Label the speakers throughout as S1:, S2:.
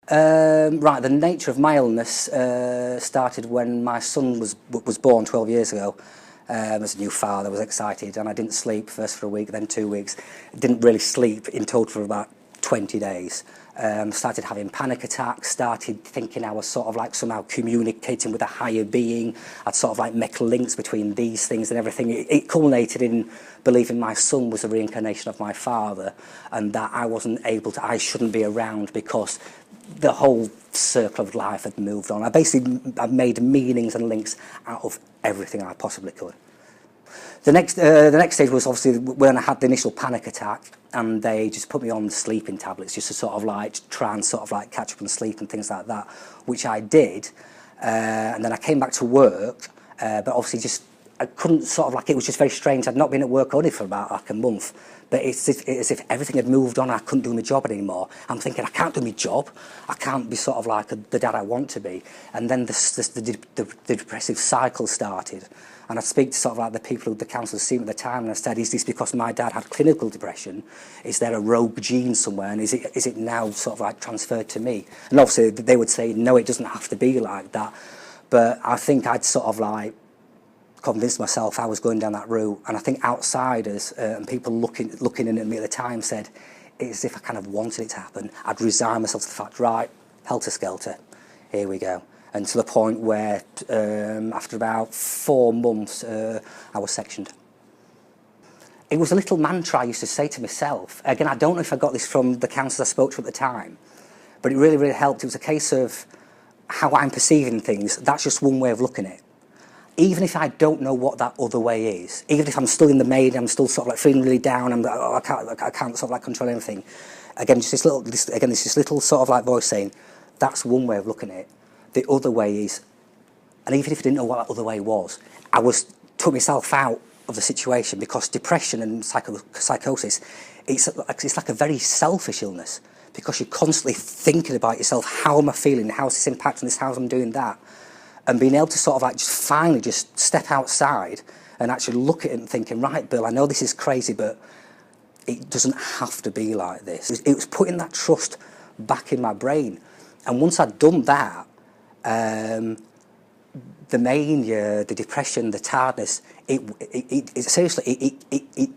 S1: Right, the nature of my illness started when my son was born 12 years ago. As a new father, I was excited, and I didn't sleep first for a week, then 2 weeks. Didn't really sleep in total for about 20 days. Started having panic attacks, started thinking I was sort of like somehow communicating with a higher being. I'd sort of like make links between these things and everything. It culminated in believing my son was a reincarnation of my father, and that I shouldn't be around because the whole circle of life had moved on. I made meanings and links out of everything I possibly could. The next stage was obviously when I had the initial panic attack, and they just put me on sleeping tablets just to sort of like try and sort of like catch up on sleep and things like that, which I did. And then I came back to work, but obviously I couldn't sort of like, it was just very strange. I'd not been at work only for about like a month, but it's as if everything had moved on and I couldn't do my job anymore. I'm thinking, I can't do my job. I can't be sort of like the dad I want to be. And then the depressive cycle started. And I'd speak to sort of like the people, the counsellors seen at the time, and I said, is this because my dad had clinical depression? Is there a rogue gene somewhere? And is it now sort of like transferred to me? And obviously they would say, no, it doesn't have to be like that. But I think I'd sort of like convinced myself I was going down that route, and I think outsiders and people looking in at me at the time said it's as if I kind of wanted it to happen. I'd resign myself to the fact, right, helter-skelter, here we go. And to the point where after about 4 months I was sectioned. It was a little mantra I used to say to myself. Again, I don't know if I got this from the counsellor I spoke to at the time, but it really, really helped. It was a case of how I'm perceiving things. That's just one way of looking at it. Even if I don't know what that other way is, even if I'm still in the main, I'm still sort of like feeling really down, I can't sort of like control anything. Again, just this little sort of like voice saying, that's one way of looking at it. The other way is, and even if I didn't know what that other way was, took myself out of the situation, because depression and psychosis, it's like a very selfish illness, because you're constantly thinking about yourself. How am I feeling? How's this impacting this? How's I'm doing that? And being able to sort of like just finally just step outside and actually look at it and thinking, right, Bill, I know this is crazy, but it doesn't have to be like this. It was putting that trust back in my brain. And once I'd done that, the mania, the depression, the tiredness, it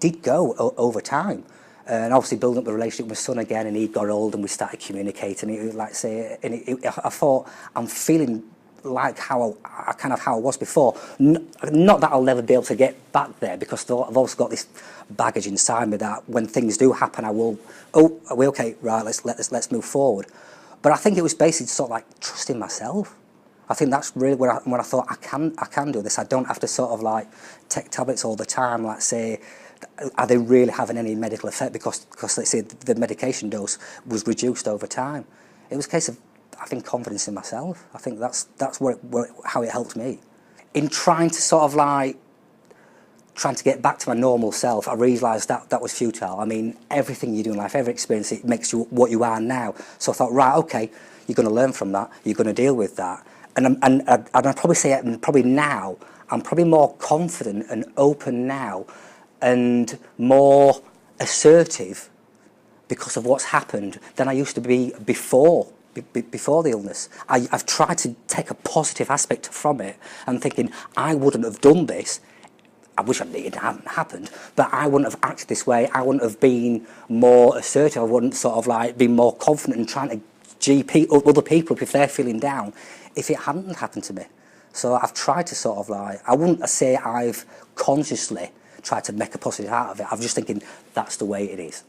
S1: did go over time. And obviously building up the relationship with my son again, and he got old and we started communicating. I thought, I'm feeling like how I was before. Not that I'll never be able to get back there, because I've also got this baggage inside me that when things do happen, I will, are we okay? Right, let's move forward. But I think it was basically sort of like trusting myself. I think that's really when I thought I can do this. I don't have to sort of like take tablets all the time. Like say, are they really having any medical effect? Because let's say the medication dose was reduced over time. It was a case of having confidence in myself. I think that's how it helped me. In trying to sort of like trying to get back to my normal self, I realised that was futile. I mean, everything you do in life, every experience, it makes you what you are now. So I thought, right, okay, you're going to learn from that. You're going to deal with that. And I'd probably say it, and probably now, I'm probably more confident and open now, and more assertive because of what's happened than I used to be before the illness. I've tried to take a positive aspect from it and thinking, I wouldn't have done this. I wish it hadn't happened, but I wouldn't have acted this way. I wouldn't have been more assertive. I wouldn't sort of like be more confident in trying to GP other people if they're feeling down if it hadn't happened to me. So I've tried to sort of like, I wouldn't say I've consciously tried to make a positive out of it. I'm just thinking that's the way it is.